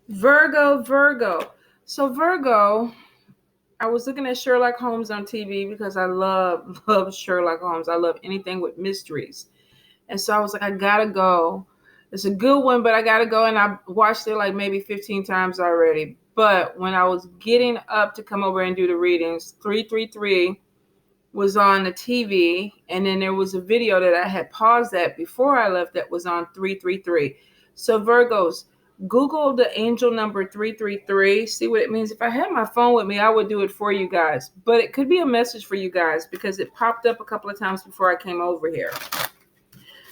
Virgo. So Virgo, I was looking at Sherlock Holmes on TV because I love Sherlock Holmes. I love anything with mysteries. And so I was like, I gotta go. It's a good one, but I gotta go. And I watched it like maybe 15 times already. But when I was getting up to come over and do the readings, 333 was on the TV. And then there was a video that I had paused at before I left that was on 333. So Virgos, Google the angel number 333, see what it means. If I had my phone with me, I would do it for you guys. But it could be a message for you guys because it popped up a couple of times before I came over here.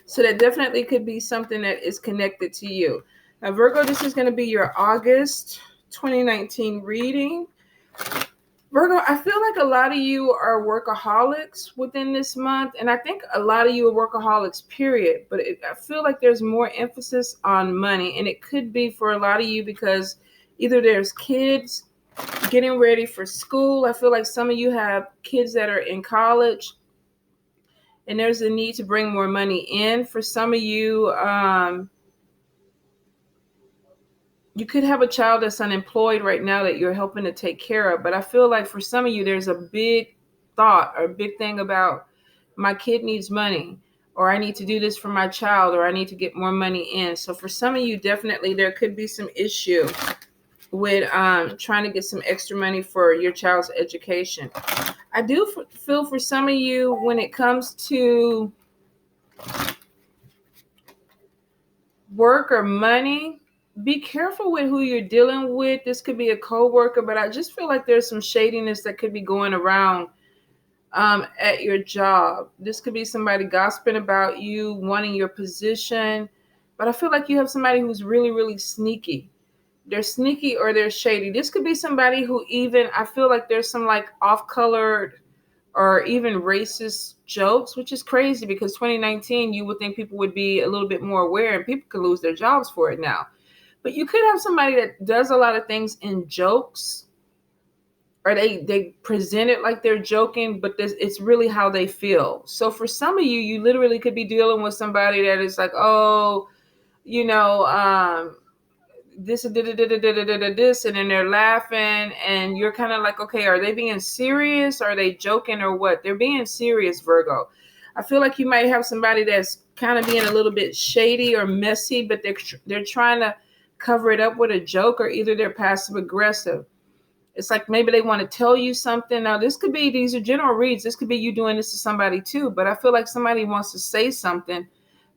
So that definitely could be something that is connected to you. Now, Virgo, this is going to be your August 2019 reading. Virgo, I feel like a lot of you are workaholics within this month. And I think a lot of you are workaholics, period. But I feel like there's more emphasis on money. And it could be for a lot of you because either there's kids getting ready for school. I feel like some of you have kids that are in college. And there's a need to bring more money in. For some of you, you could have a child that's unemployed right now that you're helping to take care of. But I feel like for some of you, there's a big thought or a big thing about my kid needs money, or I need to do this for my child, or I need to get more money in. So for some of you, definitely there could be some issue with trying to get some extra money for your child's education. I do feel for some of you when it comes to work or money, be careful with who you're dealing with. This could be a coworker, but I just feel like there's some shadiness that could be going around at your job. This could be somebody gossiping about you, wanting your position, but I feel like you have somebody who's really, really sneaky. They're sneaky or they're shady. This could be somebody who even, I feel like there's some like off-colored or even racist jokes, which is crazy because 2019, you would think people would be a little bit more aware and people could lose their jobs for it now. But you could have somebody that does a lot of things in jokes, or they present it like they're joking, but it's really how they feel. So for some of you, you literally could be dealing with somebody that is like, oh, you know, this and this, and then they're laughing, and you're kind of like, okay, are they being serious? Are they joking or what? They're being serious, Virgo. I feel like you might have somebody that's kind of being a little bit shady or messy, but they're trying to cover it up with a joke, or either they're passive aggressive. It's like maybe they want to tell you something. Now, these are general reads. This could be you doing this to somebody too, but I feel like somebody wants to say something,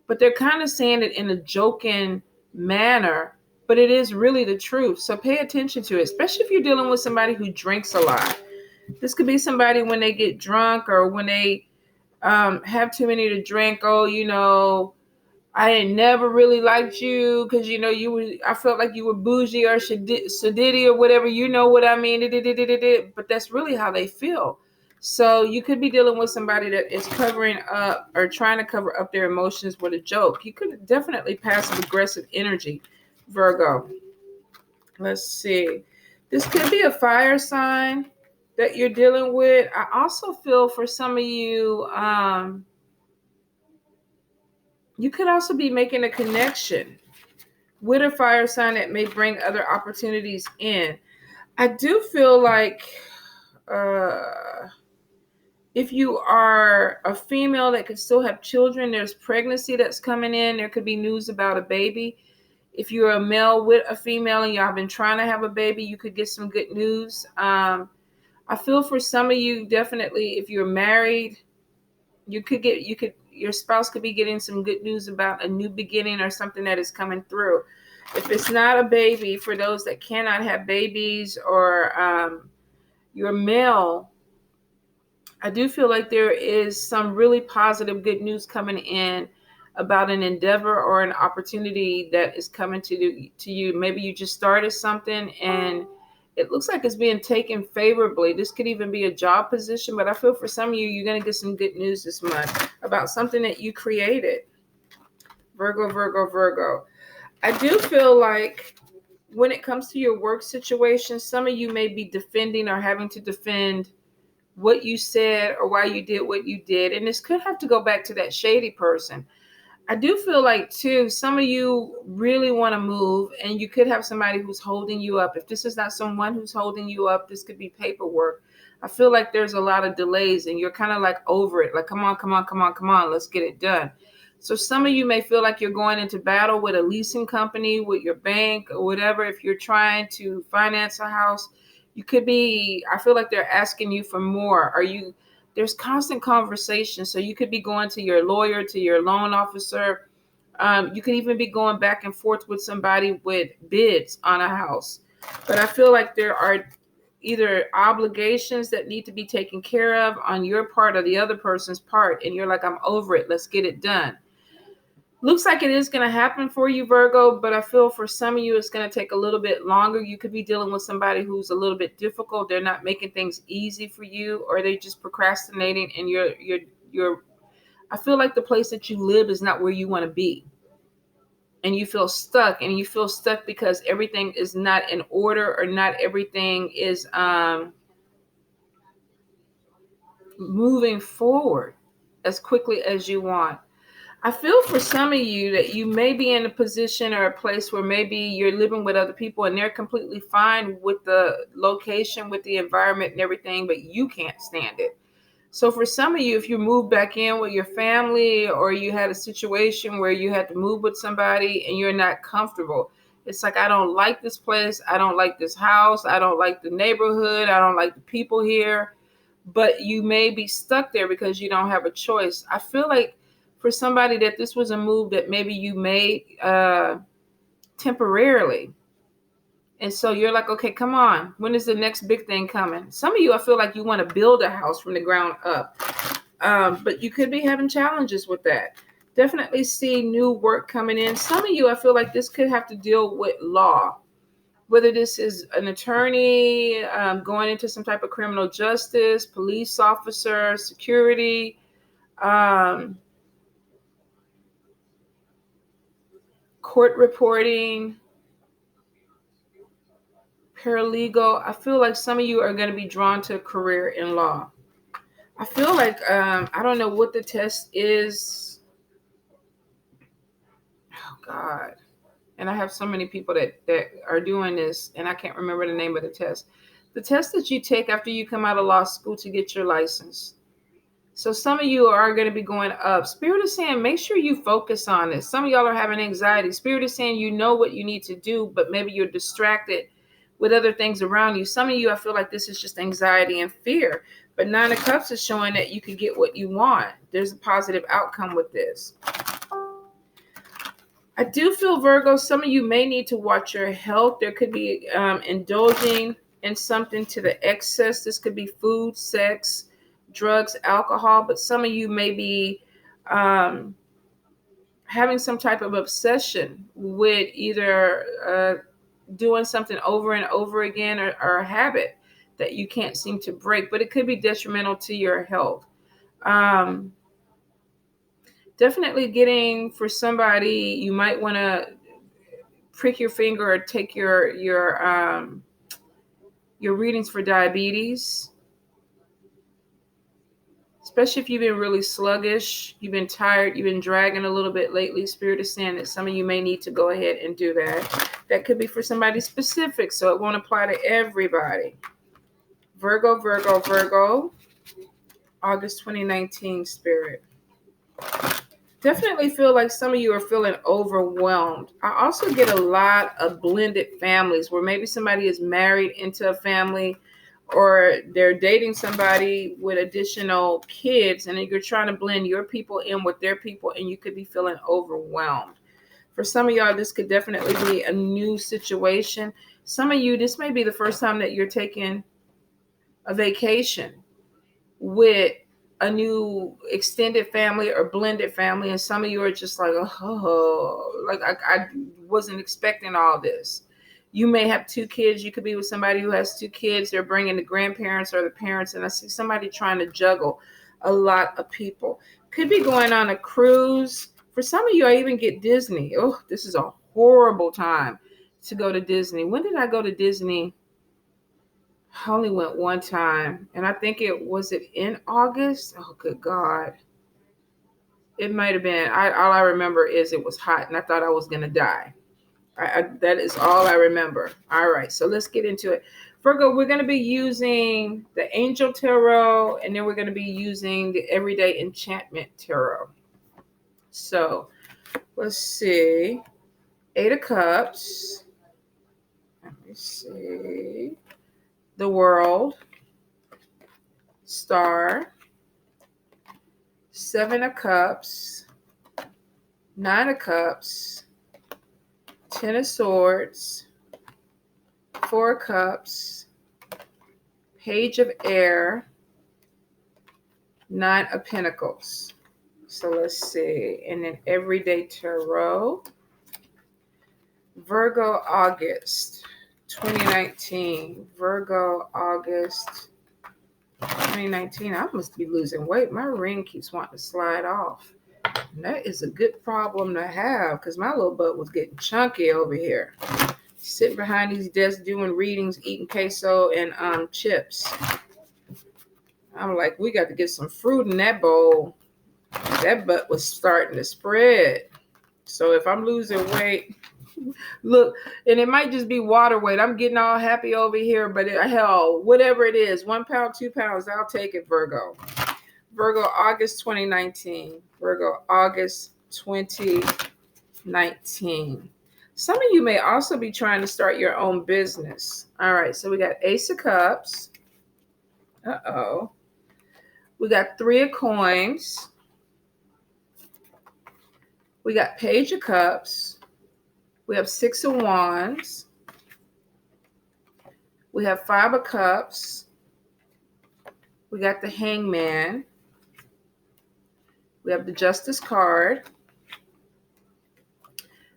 but they're kind of saying it in a joking manner, but it is really the truth. So pay attention to it, especially if you're dealing with somebody who drinks a lot. This could be somebody when they get drunk or when they have too many to drink. Oh, I ain't never really liked you because, I felt like you were bougie or sadiddy or whatever. You know what I mean? But that's really how they feel. So you could be dealing with somebody that is covering up or trying to cover up their emotions with a joke. You could definitely passive aggressive energy, Virgo. Let's see. This could be a fire sign that you're dealing with. I also feel for some of you, you could also be making a connection with a fire sign that may bring other opportunities in. I do feel like if you are a female that can still have children, there's pregnancy that's coming in. There could be news about a baby. If you're a male with a female and y'all have been trying to have a baby, you could get some good news. I feel for some of you, definitely, if you're married, your spouse could be getting some good news about a new beginning or something that is coming through. If it's not a baby, for those that cannot have babies, or you're male, I do feel like there is some really positive good news coming in about an endeavor or an opportunity that is coming to you. Maybe you just started something and it looks like it's being taken favorably. This could even be a job position, but I feel for some of you, you're going to get some good news this month about something that you created. Virgo. I do feel like when it comes to your work situation, some of you may be defending or having to defend what you said or why you did what you did. And this could have to go back to that shady person. I do feel like too, some of you really want to move, and you could have somebody who's holding you up. If this is not someone who's holding you up, this could be paperwork. I feel like there's a lot of delays and you're kind of like over it. Like, come on, come on, come on, come on, let's get it done. So some of you may feel like you're going into battle with a leasing company, with your bank or whatever. If you're trying to finance a house, you could be, I feel like they're asking you for more. There's constant conversation. So you could be going to your lawyer, to your loan officer. You could even be going back and forth with somebody with bids on a house. But I feel like there are either obligations that need to be taken care of on your part or the other person's part. And you're like, I'm over it. Let's get it done. Looks like it is going to happen for you, Virgo, but I feel for some of you it's going to take a little bit longer. You could be dealing with somebody who's a little bit difficult. They're not making things easy for you, or they're just procrastinating, and you're I feel like the place that you live is not where you want to be. And you feel stuck, and you feel stuck because everything is not in order, or not everything is moving forward as quickly as you want. I feel for some of you that you may be in a position or a place where maybe you're living with other people and they're completely fine with the location, with the environment and everything, but you can't stand it. So for some of you, if you move back in with your family, or you had a situation where you had to move with somebody and you're not comfortable, it's like, I don't like this place. I don't like this house. I don't like the neighborhood. I don't like the people here. But you may be stuck there because you don't have a choice. I feel like for somebody that this was a move that maybe you made temporarily. And so you're like, okay, come on. When is the next big thing coming? Some of you, I feel like you want to build a house from the ground up. But you could be having challenges with that. Definitely see new work coming in. Some of you, I feel like this could have to deal with law. Whether this is an attorney, going into some type of criminal justice, police officer, security, court reporting, paralegal. I feel like some of you are going to be drawn to a career in law. I feel like, I don't know what the test is. Oh, God. And I have so many people that are doing this, and I can't remember the name of the test. The test that you take after you come out of law school to get your license. So some of you are going to be going up. Spirit is saying, make sure you focus on this. Some of y'all are having anxiety. Spirit is saying, you know what you need to do, but maybe you're distracted with other things around you. Some of you, I feel like this is just anxiety and fear. But Nine of Cups is showing that you can get what you want. There's a positive outcome with this. I do feel, Virgo, some of you may need to watch your health. There could be indulging in something to the excess. This could be food, sex, drugs, alcohol. But some of you may be having some type of obsession with either doing something over and over again, or a habit that you can't seem to break. But it could be detrimental to your health. Definitely getting, for somebody, you might want to prick your finger or take your readings for diabetes, especially if you've been really sluggish, you've been tired, you've been dragging a little bit lately. Spirit is saying that some of you may need to go ahead and do that. That could be for somebody specific, so it won't apply to everybody. Virgo, Virgo, Virgo, August 2019, Spirit. Definitely feel like some of you are feeling overwhelmed. I also get a lot of blended families where maybe somebody is married into a family, or they're dating somebody with additional kids, and you're trying to blend your people in with their people, and you could be feeling overwhelmed. For some of y'all, this could definitely be a new situation. Some of you, this may be the first time that you're taking a vacation with a new extended family or blended family, and some of you are just like, oh, like I wasn't expecting all this. You may have two kids. You could be with somebody who has two kids. They're bringing the grandparents or the parents, and I see somebody trying to juggle a lot of people. Could be going on a cruise. For some of you, I even get Disney. Oh, this is a horrible time to go to Disney. When did I go to Disney? I only went one time, and I think it in August. Oh, good God. It might have been. All I remember is it was hot, and I thought I was gonna die. That is all I remember. All right, so let's get into it. Virgo, we're going to be using the Angel Tarot, and then we're going to be using the Everyday Enchantment Tarot. So let's see. Eight of Cups. Let me see. The World. Star. Seven of Cups. Nine of Cups. Ten of Swords. Four of Cups. Page of Air. Nine of Pentacles. So let's see. And then Everyday Tarot. Virgo August 2019. Virgo August 2019. I must be losing weight. My ring keeps wanting to slide off. And that is a good problem to have because my little butt was getting chunky over here. Sitting behind these desks doing readings, eating queso and chips. I'm like, we got to get some fruit in that bowl. That butt was starting to spread. So if I'm losing weight, look, and it might just be water weight. I'm getting all happy over here, but hell, whatever it is, 1 pound, 2 pounds, I'll take it, Virgo. Virgo August 2019. Virgo August 2019. Some of you may also be trying to start your own business. All right, so we got Ace of Cups. Uh-oh. We got Three of Coins. We got Page of Cups. We have Six of Wands. We have Five of Cups. We got the Hangman. We have the Justice card.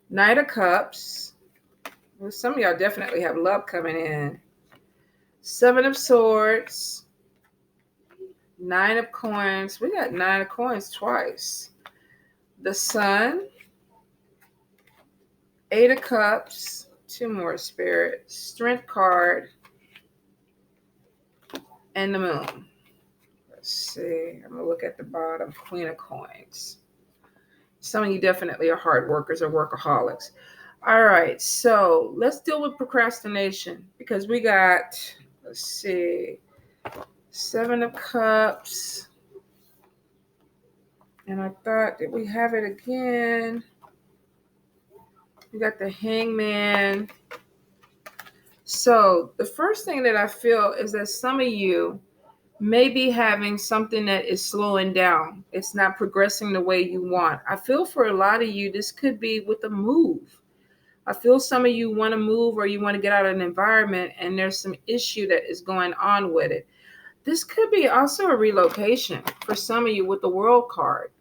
Knight of Cups. Well, some of y'all definitely have love coming in. Seven of Swords. Nine of Coins. We got Nine of Coins twice. The Sun. Eight of Cups. Two more, Spirit. Strength card. And the Moon. Let's see. I'm going to look at the bottom. Queen of Coins. Some of you definitely are hard workers or workaholics. All right. So let's deal with procrastination because we got, let's see, Seven of Cups. And I thought, did we have it again? We got the Hangman. So the first thing that I feel is that some of you may be having something that is slowing down. It's not progressing the way you want. I feel for a lot of you, this could be with a move. I feel some of you want to move or you want to get out of an environment and there's some issue that is going on with it. This could be also a relocation for some of you with the World card.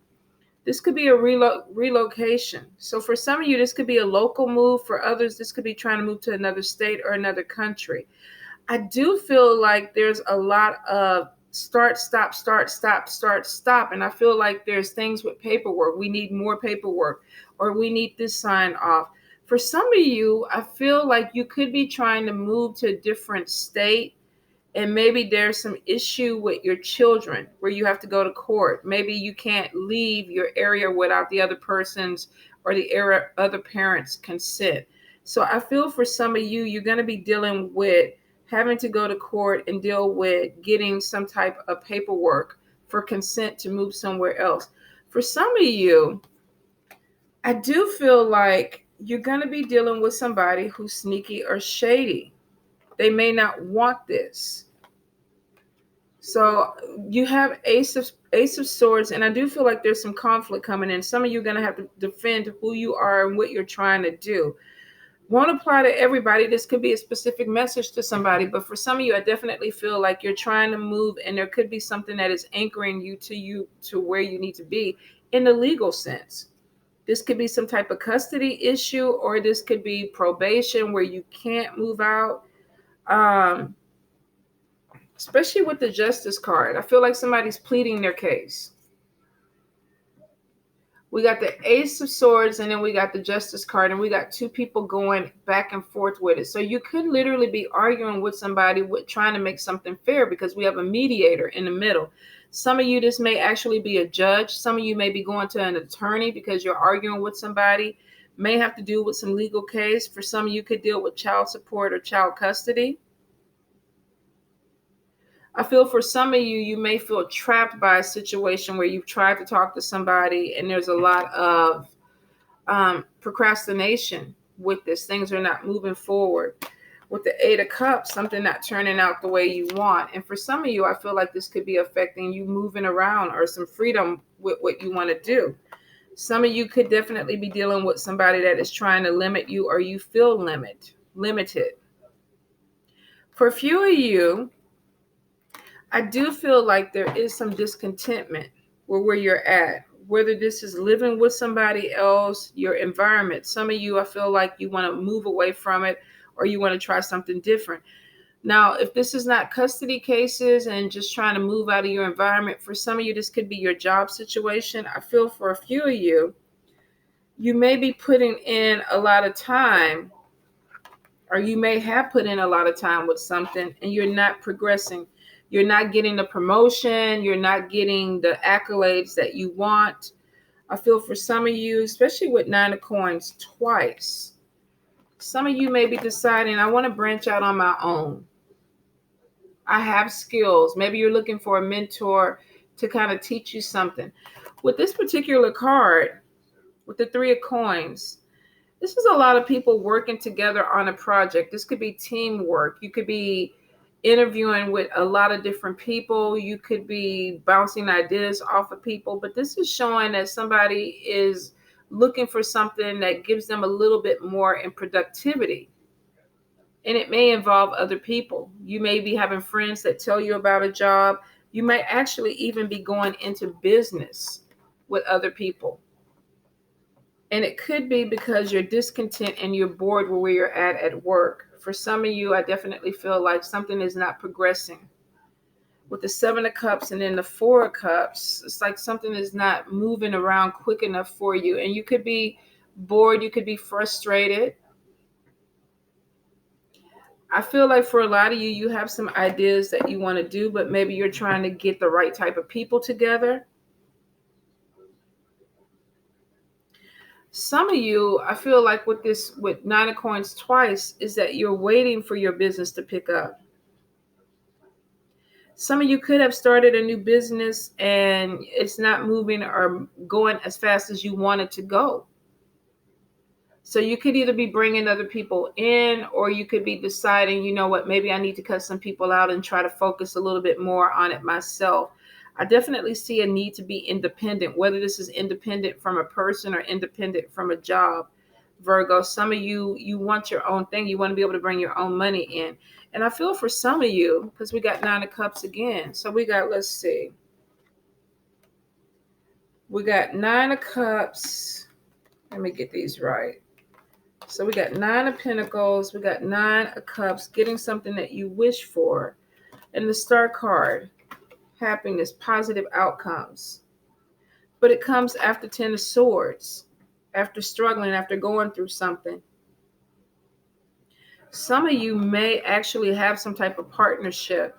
This could be a relocation. So for some of you, this could be a local move. For others, this could be trying to move to another state or another country. I do feel like there's a lot of start, stop, start, stop, start, stop. And I feel like there's things with paperwork. We need more paperwork or we need this signed off. For some of you, I feel like you could be trying to move to a different state. And maybe there's some issue with your children where you have to go to court. Maybe you can't leave your area without the other person's or the other parents' consent. So I feel for some of you, you're going to be dealing with having to go to court and deal with getting some type of paperwork for consent to move somewhere else. For some of you, I do feel like you're going to be dealing with somebody who's sneaky or shady. They may not want this. So you have Ace of Swords, and I do feel like there's some conflict coming in. Some of you are going to have to defend who you are and what you're trying to do. Won't apply to everybody. This could be a specific message to somebody, but for some of you, I definitely feel like you're trying to move, and there could be something that is anchoring you to where you need to be in the legal sense. This could be some type of custody issue, or this could be probation where you can't move out. Especially with the Justice card. I feel like somebody's pleading their case. We got the Ace of Swords, and then we got the Justice card, and we got two people going back and forth with it. So you could literally be arguing with somebody with trying to make something fair, because we have a mediator in the middle. Some of you, this may actually be a judge. Some of you may be going to an attorney because you're arguing with somebody. May have to do with some legal case. For some of you, could deal with child support or child custody. I feel for some of you, you may feel trapped by a situation where you've tried to talk to somebody and there's a lot of procrastination with this. Things are not moving forward. With the Eight of Cups, something not turning out the way you want. And for some of you, I feel like this could be affecting you moving around or some freedom with what you want to do. Some of you could definitely be dealing with somebody that is trying to limit you, or you feel limited. For a few of you, I do feel like there is some discontentment with where you're at, whether this is living with somebody else, your environment. Some of you, I feel like you want to move away from it, or you want to try something different. Now, if this is not custody cases and just trying to move out of your environment, for some of you, this could be your job situation. I feel for a few of you, you may be putting in a lot of time, or you may have put in a lot of time with something and you're not progressing. You're not getting the promotion. You're not getting the accolades that you want. I feel for some of you, especially with Nine of Coins twice, some of you may be deciding, I want to branch out on my own. I have skills. Maybe you're looking for a mentor to kind of teach you something. With this particular card, with the Three of Coins, this is a lot of people working together on a project. This could be teamwork. You could be interviewing with a lot of different people. You could be bouncing ideas off of people. But this is showing that somebody is looking for something that gives them a little bit more in productivity. And it may involve other people. You may be having friends that tell you about a job. You may actually even be going into business with other people. And it could be because you're discontent and you're bored where you're at work. For some of you, I definitely feel like something is not progressing. With the Seven of Cups and then the Four of Cups, it's like something is not moving around quick enough for you. And you could be bored. You could be frustrated. I feel like for a lot of you, you have some ideas that you want to do, but maybe you're trying to get the right type of people together. Some of you, I feel like with Nine of Coins twice, is that you're waiting for your business to pick up. Some of you could have started a new business and it's not moving or going as fast as you want it to go. So you could either be bringing other people in, or you could be deciding, you know what, maybe I need to cut some people out and try to focus a little bit more on it myself. I definitely see a need to be independent, whether this is independent from a person or independent from a job. Virgo, some of you, you want your own thing. You want to be able to bring your own money in. And I feel for some of you, because we got Nine of Cups again. So we got, let's see. We got Nine of Cups. Let me get these right. So we got Nine of Pentacles. We got Nine of Cups, getting something that you wish for. And the Star card, happiness, positive outcomes. But it comes after Ten of Swords, after struggling, after going through something. Some of you may actually have some type of partnership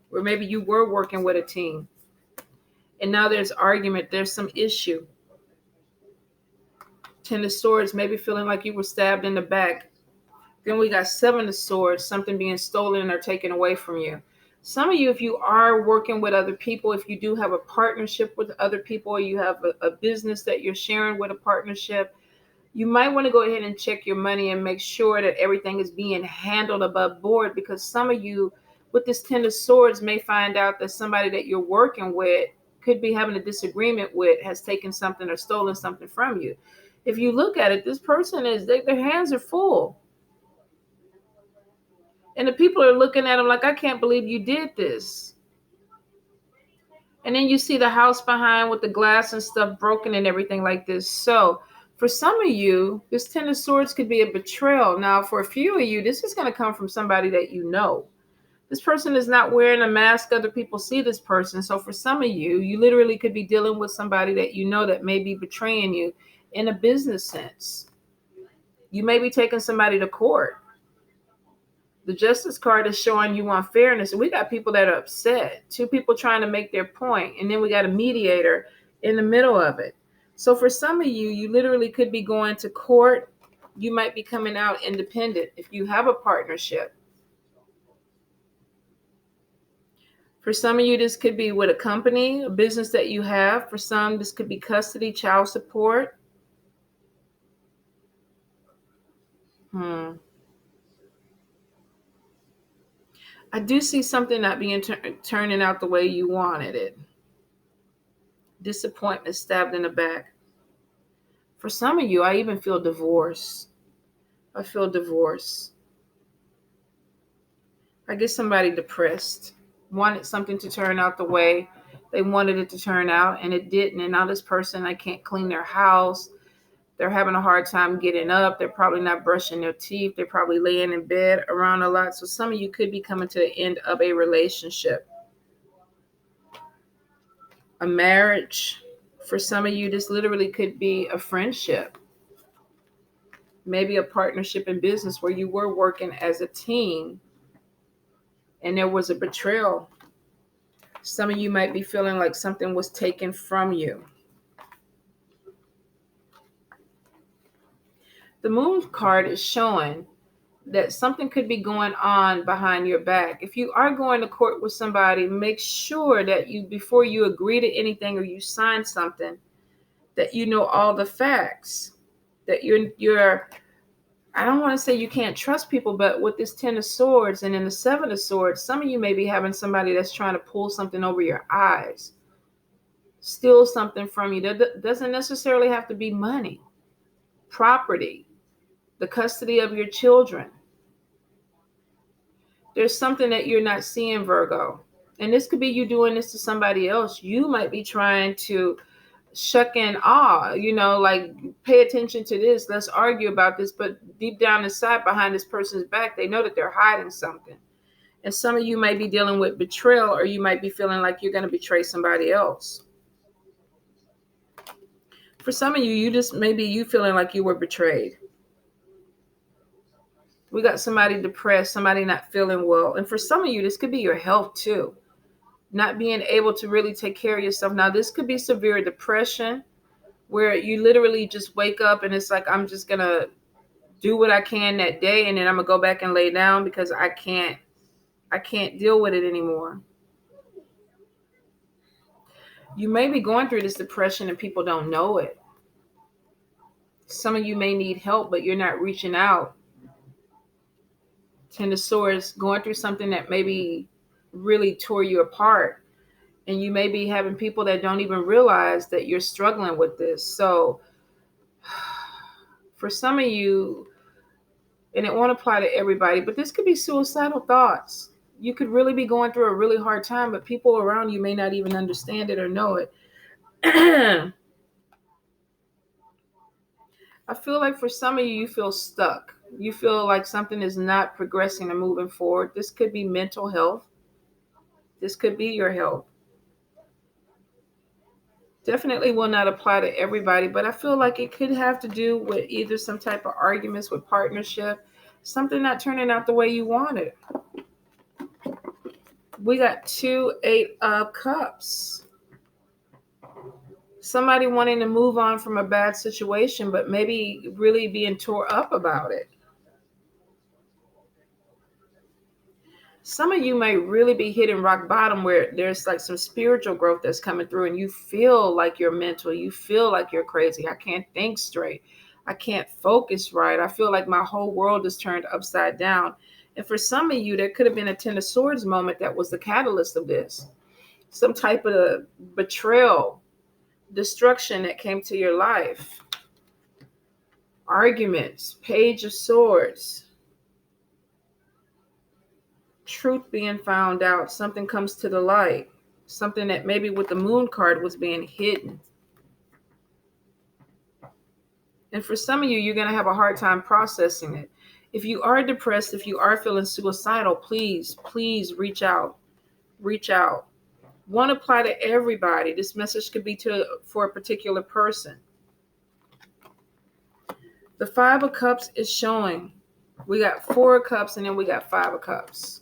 where maybe you were working with a team and now there's argument, there's some issue. Ten of Swords, maybe feeling like you were stabbed in the back. Then we got Seven of Swords, something being stolen or taken away from you. Some of you, if you are working with other people, if you do have a partnership with other people, or you have a business that you're sharing with a partnership, you might want to go ahead and check your money and make sure that everything is being handled above board, because some of you with this Ten of Swords may find out that somebody that you're working with could be having a disagreement with has taken something or stolen something from you. If you look at it, this person their hands are full. And the people are looking at them like, I can't believe you did this. And then you see the house behind with the glass and stuff broken and everything like this. So for some of you, this Ten of Swords could be a betrayal. Now, for a few of you, this is going to come from somebody that you know. This person is not wearing a mask. Other people see this person. So for some of you, you literally could be dealing with somebody that you know that may be betraying you in a business sense. You may be taking somebody to court. The justice card is showing you unfairness. And we got people that are upset. Two people trying to make their point. And then we got a mediator in the middle of it. So for some of you, you literally could be going to court. You might be coming out independent if you have a partnership. For some of you, this could be with a company, a business that you have. For some, this could be custody, child support. I do see something not being turning out the way you wanted it. Disappointment stabbed in the back. For some of you, I even feel divorce. I feel divorce. I get somebody depressed, wanted something to turn out the way they wanted it to turn out, and it didn't. And now this person, I can't clean their house. They're having a hard time getting up. They're probably not brushing their teeth. They're probably laying in bed around a lot. So some of you could be coming to the end of a relationship, a marriage. For some of you, this literally could be a friendship, maybe a partnership in business where you were working as a team and there was a betrayal. Some of you might be feeling like something was taken from you. The moon card is showing that something could be going on behind your back. If you are going to court with somebody, make sure that you, before you agree to anything or you sign something, that you know all the facts, that you're I don't want to say you can't trust people, but with this 10 of swords and in the 7 of swords, some of you may be having somebody that's trying to pull something over your eyes, steal something from you. That doesn't necessarily have to be money, property, the custody of your children. There's something that you're not seeing, Virgo. And this could be you doing this to somebody else. You might be trying to shuck and awe, like pay attention to this. Let's argue about this. But deep down inside, behind this person's back, they know that they're hiding something. And some of you might be dealing with betrayal, or you might be feeling like you're going to betray somebody else. For some of you, maybe you feeling like you were betrayed. We got somebody depressed, somebody not feeling well. And for some of you, this could be your health too. Not being able to really take care of yourself. Now, this could be severe depression where you literally just wake up and it's like, I'm just going to do what I can that day. And then I'm going to go back and lay down because I can't deal with it anymore. You may be going through this depression and people don't know it. Some of you may need help, but you're not reaching out. 10 of Swords, going through something that maybe really tore you apart. And you may be having people that don't even realize that you're struggling with this. So for some of you, and it won't apply to everybody, but this could be suicidal thoughts. You could really be going through a really hard time, but people around you may not even understand it or know it. I feel like for some of you, you feel stuck. You feel like something is not progressing and moving forward. This could be mental health. This could be your health. Definitely will not apply to everybody, but I feel like it could have to do with either some type of arguments with partnership, something not turning out the way you wanted. We got 2 8 of Cups. Somebody wanting to move on from a bad situation, but maybe really being tore up about it. Some of you may really be hitting rock bottom where there's like some spiritual growth that's coming through and you feel like you're mental. You feel like you're crazy. I can't think straight. I can't focus right. I feel like my whole world is turned upside down. And for some of you, there could have been a 10 of Swords moment that was the catalyst of this. Some type of betrayal, destruction that came to your life. Arguments, Page of Swords. Truth being found out, something comes to the light, something that maybe with the Moon card was being hidden. And for some of you, you're going to have a hard time processing it. If you are depressed, if you are feeling suicidal, please, please reach out. Reach out. Won't apply to everybody. This message could be for a particular person. The Five of Cups is showing. We got Four of Cups and then we got Five of Cups.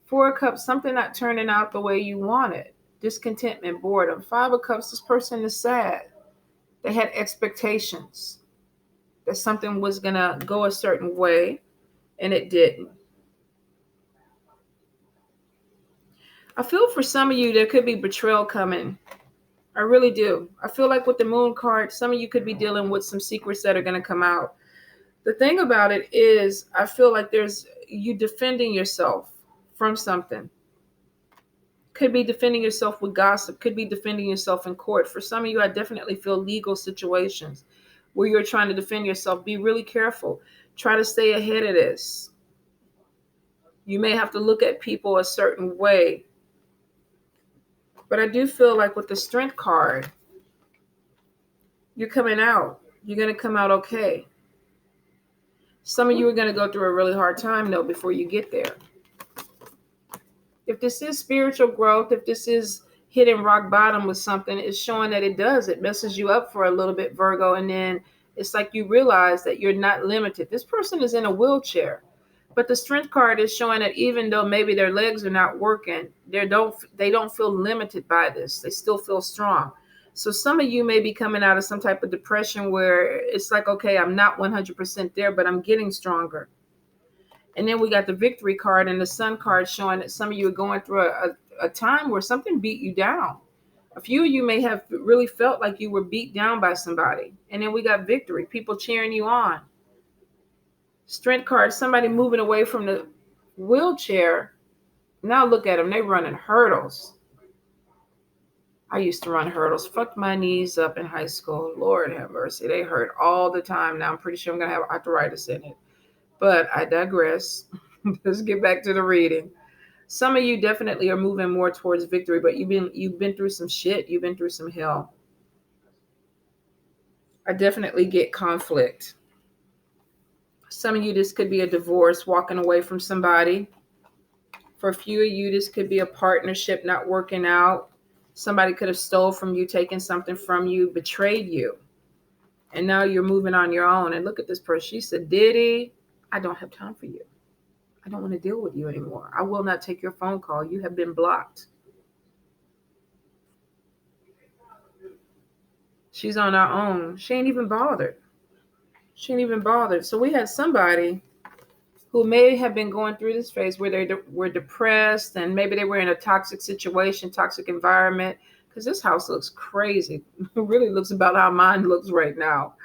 Four of Cups, something not turning out the way you wanted. Discontentment, boredom. Five of Cups, this person is sad. They had expectations that something was going to go a certain way and it didn't. I feel for some of you there could be betrayal coming. I really do. I feel like with the Moon card, some of you could be dealing with some secrets that are going to come out. The thing about it is, I feel like there's you defending yourself from something. Could be defending yourself with gossip. Could be defending yourself in court. For some of you, I definitely feel legal situations where you're trying to defend yourself. Be really careful. Try to stay ahead of this. You may have to look at people a certain way. But I do feel like with the Strength card, you're coming out. You're going to come out okay. Some of you are going to go through a really hard time, though, before you get there. If this is spiritual growth, if this is hitting rock bottom with something, it's showing that it does. It messes you up for a little bit, Virgo, and then it's like you realize that you're not limited. This person is in a wheelchair, but the Strength card is showing that even though maybe their legs are not working, they don't feel limited by this. They still feel strong. So some of you may be coming out of some type of depression where it's like, okay, I'm not 100% there, but I'm getting stronger. And then we got the Victory card and the Sun card showing that some of you are going through a time where something beat you down. A few of you may have really felt like you were beat down by somebody. And then we got Victory, people cheering you on. Strength card, somebody moving away from the wheelchair. Now look at them, they running hurdles. I used to run hurdles. Fucked my knees up in high school. Lord have mercy. They hurt all the time. Now I'm pretty sure I'm going to have arthritis in it. But I digress. Let's get back to the reading. Some of you definitely are moving more towards victory, but you've been through some shit. You've been through some hell. I definitely get conflict. Some of you, this could be a divorce, walking away from somebody. For a few of you, this could be a partnership not working out. Somebody could have stole from you, taken something from you, betrayed you. And now you're moving on your own. And look at this person. She said, Diddy, I don't have time for you. I don't want to deal with you anymore. I will not take your phone call. You have been blocked. She's on her own. She ain't even bothered. So we had somebody who may have been going through this phase where they were depressed and maybe they were in a toxic situation, toxic environment, because this house looks crazy. It really looks about how mine looks right now.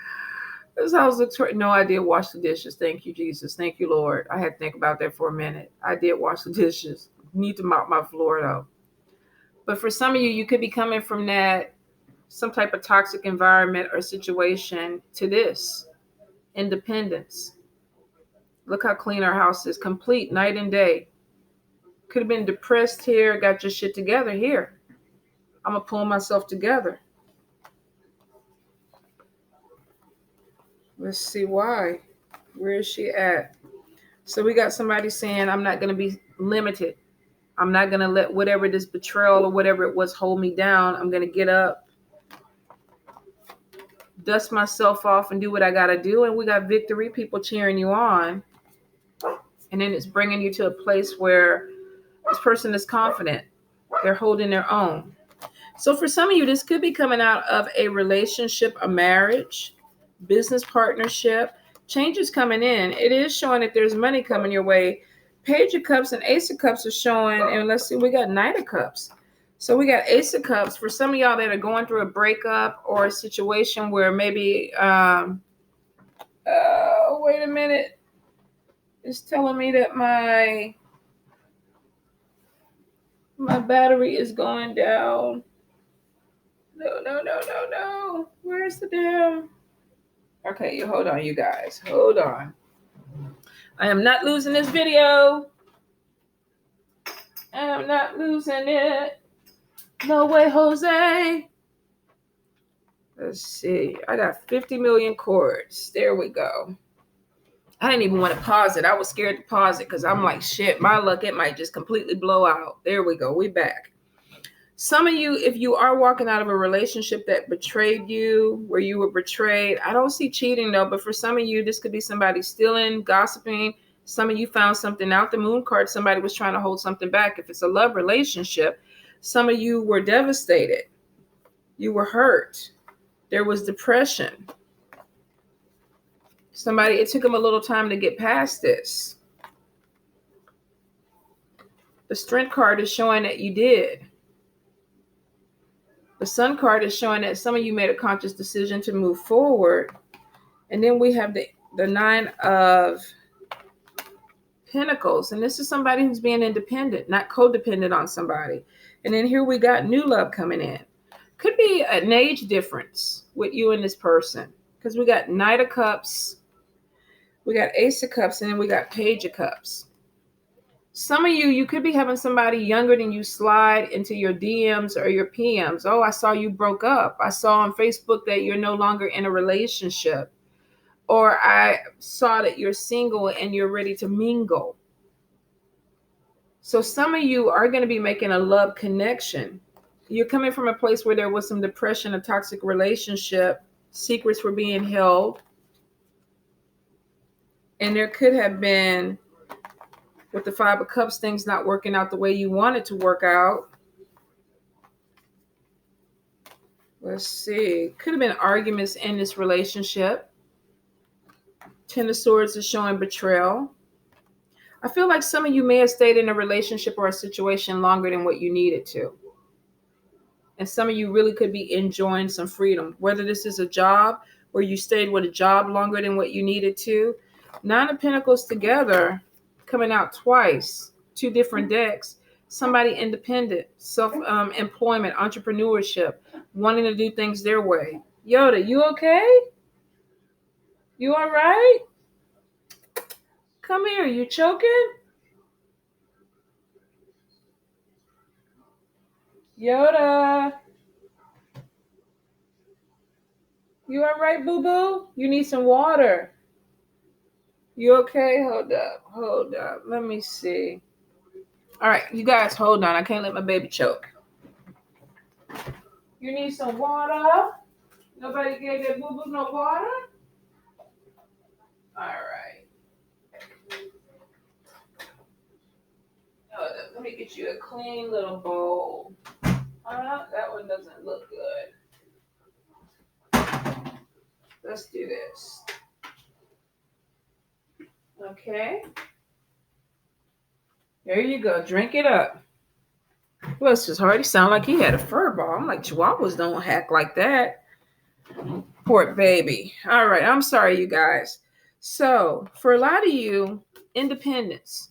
This house looks crazy. No, I did wash the dishes. Thank you, Jesus. Thank you, Lord. I had to think about that for a minute. I did wash the dishes. Need to mop my floor, though. But for some of you, you could be coming from that, some type of toxic environment or situation to this. Independence. Look how clean our house is. Complete night and day. Could have been depressed here. Got your shit together here. I'm going to pull myself together. Let's see why. Where is she at? So we got somebody saying, I'm not going to be limited. I'm not going to let whatever this betrayal or whatever it was hold me down. I'm going to get up, dust myself off and do what I got to do. And we got victory, people cheering you on. And then it's bringing you to a place where this person is confident. They're holding their own. So for some of you, this could be coming out of a relationship, a marriage, business partnership. Changes coming in. It is showing that there's money coming your way. Page of Cups and Ace of Cups are showing. And let's see, we got Knight of Cups. So we got Ace of Cups. For some of y'all that are going through a breakup or a situation where maybe, wait a minute. It's telling me that my battery is going down. No. Where's the damn? Okay, you hold on, you guys. Hold on. I am not losing this video. I am not losing it. No way, Jose. Let's see. I got 50 million cords. There we go. I didn't even want to pause it. I was scared to pause it because I'm like, shit, my luck, it might just completely blow out. There we go. We back. Some of you, if you are walking out of a relationship that betrayed you, where you were betrayed, I don't see cheating though, but for some of you, this could be somebody stealing, gossiping. Some of you found something out. The moon card, somebody was trying to hold something back. If it's a love relationship, some of you were devastated. You were hurt. There was depression. Somebody, it took them a little time to get past this. The Strength card is showing that you did. The Sun card is showing that some of you made a conscious decision to move forward. And then we have the Nine of Pentacles. And this is somebody who's being independent, not codependent on somebody. And then here we got new love coming in. Could be an age difference with you and this person. Because we got Knight of Cups, we got Ace of Cups, and then we got Page of Cups. Some of you could be having somebody younger than you slide into your DMs or your PMs. Oh, I saw you broke up. I saw on Facebook that you're no longer in a relationship. Or I saw that you're single and you're ready to mingle. So some of you are going to be making a love connection. You're coming from a place where there was some depression, a toxic relationship, secrets were being held. And there could have been, with the Five of Cups, things not working out the way you want it to work out. Let's see. Could have been arguments in this relationship. Ten of Swords is showing betrayal. I feel like some of you may have stayed in a relationship or a situation longer than what you needed to. And some of you really could be enjoying some freedom. Whether this is a job where you stayed with a job longer than what you needed to. Nine of Pentacles together, coming out twice, two different decks. Somebody independent, self-employment, entrepreneurship, wanting to do things their way. Yoda, you okay? You all right? Come here, you choking? Yoda. You all right, boo-boo? You need some water. You okay? Hold up. Let me see. All right, you guys, hold on. I can't let my baby choke. You need some water? Nobody gave their boo-boo no water? All right. Let me get you a clean little bowl. That one doesn't look good. Let's do this. Okay. There you go. Drink it up. Well, it's just hard. He sounded like he had a fur ball. I'm like, Chihuahuas don't hack like that. Poor baby. All right. I'm sorry, you guys. So, for a lot of you, independence,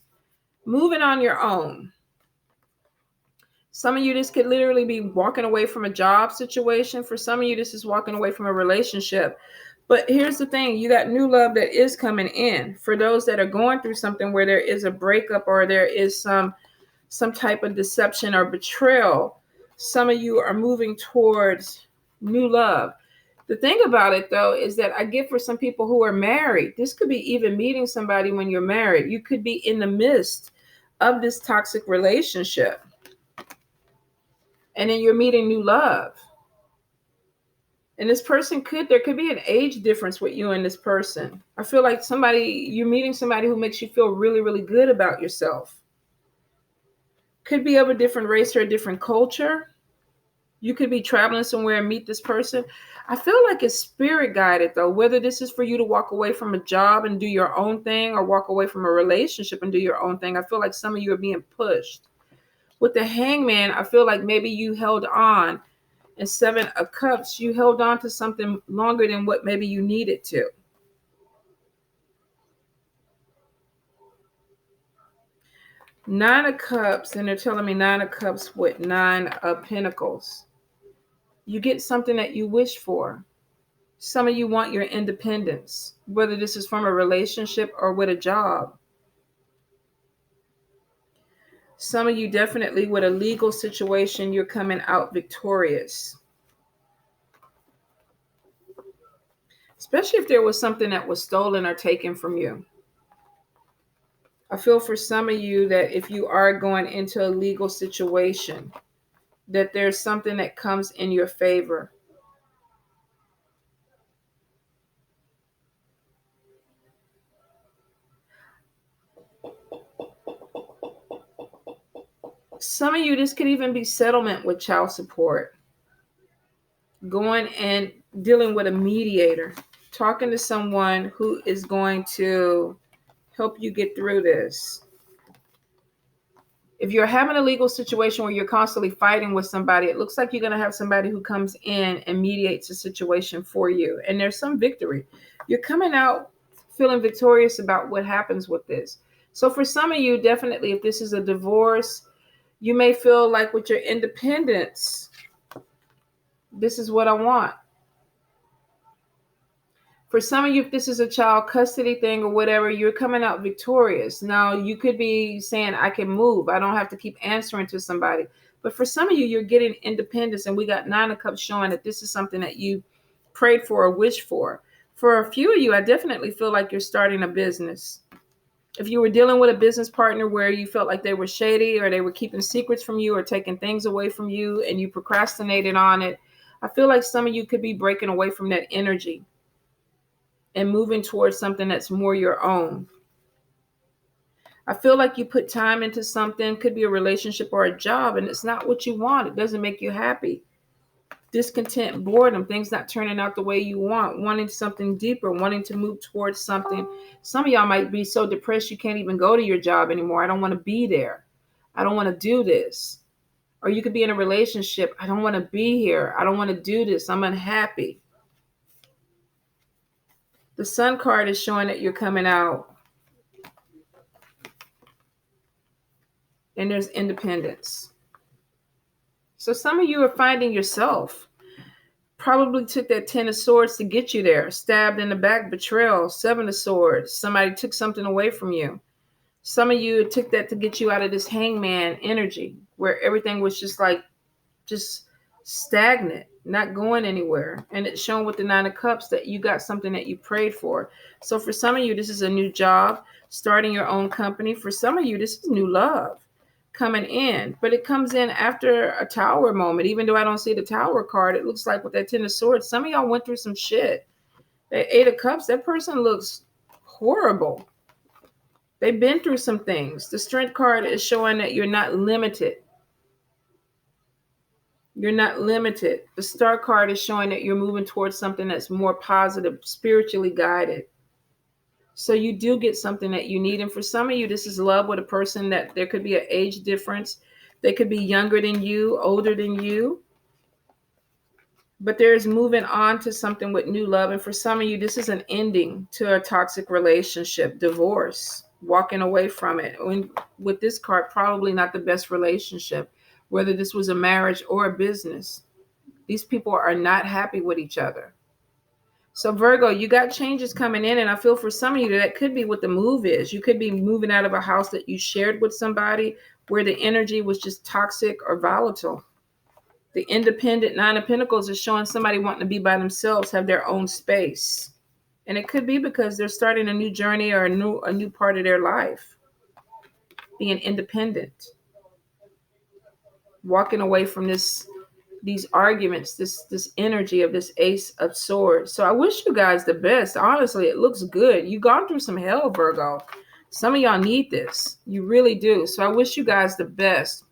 moving on your own. Some of you, this could literally be walking away from a job situation. For some of you, this is walking away from a relationship. But here's the thing. You got new love that is coming in. For those that are going through something where there is a breakup or there is some type of deception or betrayal, some of you are moving towards new love. The thing about it, though, is that I get for some people who are married, this could be even meeting somebody when you're married. You could be in the midst of this toxic relationship. And then you're meeting new love. And this person there could be an age difference with you and this person. I feel like you're meeting somebody who makes you feel really, really good about yourself. Could be of a different race or a different culture. You could be traveling somewhere and meet this person. I feel like it's spirit guided, though, whether this is for you to walk away from a job and do your own thing or walk away from a relationship and do your own thing. I feel like some of you are being pushed. With the Hangman, I feel like maybe you held on. And Seven of Cups, you held on to something longer than what maybe you needed to. Nine of Cups, and they're telling me Nine of Cups with Nine of Pentacles. You get something that you wish for. Some of you want your independence, whether this is from a relationship or with a job. Some of you definitely with a legal situation, you're coming out victorious. Especially if there was something that was stolen or taken from you. I feel for some of you that if you are going into a legal situation, that there's something that comes in your favor. Some of you, this could even be settlement with child support. Going and dealing with a mediator, talking to someone who is going to help you get through this. If you're having a legal situation where you're constantly fighting with somebody, it looks like you're going to have somebody who comes in and mediates a situation for you. And there's some victory. You're coming out feeling victorious about what happens with this. So for some of you, definitely, if this is a divorce, you may feel like with your independence, this is what I want. For some of you, if this is a child custody thing or whatever, you're coming out victorious. Now, you could be saying, I can move. I don't have to keep answering to somebody. But for some of you, you're getting independence. And we got 9 of Cups showing that this is something that you prayed for or wished for. For a few of you, I definitely feel like you're starting a business. If you were dealing with a business partner where you felt like they were shady or they were keeping secrets from you or taking things away from you and you procrastinated on it, I feel like some of you could be breaking away from that energy and moving towards something that's more your own. I feel like you put time into something, could be a relationship or a job, and it's not what you want. It doesn't make you happy. Discontent, boredom, things not turning out the way you want, wanting something deeper, wanting to move towards something. Some of y'all might be so depressed you can't even go to your job anymore. I don't want to be there. I don't want to do this. Or you could be in a relationship. I don't want to be here. I don't want to do this. I'm unhappy. The Sun card is showing that you're coming out. And there's independence. So some of you are finding yourself. Probably took that 10 of Swords to get you there. Stabbed in the back, betrayal, 7 of Swords. Somebody took something away from you. Some of you took that to get you out of this hangman energy where everything was just stagnant, not going anywhere. And it's shown with the 9 of Cups that you got something that you prayed for. So for some of you, this is a new job, starting your own company. For some of you, this is new love coming in, but it comes in after a Tower moment. Even though I don't see the Tower card, it looks like with that 10 of Swords, some of y'all went through some shit. That 8 of Cups, that person looks horrible. They've been through some things. The Strength card is showing that you're not limited. You're not limited. The Star card is showing that you're moving towards something that's more positive, spiritually guided. So you do get something that you need. And for some of you, this is love with a person that there could be an age difference. They could be younger than you, older than you. But there's moving on to something with new love. And for some of you, this is an ending to a toxic relationship, divorce, walking away from it. With this card, probably not the best relationship, whether this was a marriage or a business. These people are not happy with each other. So Virgo, you got changes coming in, and I feel for some of you that could be what the move is. You could be moving out of a house that you shared with somebody where the energy was just toxic or volatile. The independent 9 of Pentacles is showing somebody wanting to be by themselves, have their own space. And it could be because they're starting a new journey or a new part of their life. Being independent. Walking away from these arguments, this energy of this Ace of Swords. So I wish you guys the best. Honestly, it looks good. You've gone through some hell, Virgo. Some of y'all need this. You really do. So I wish you guys the best.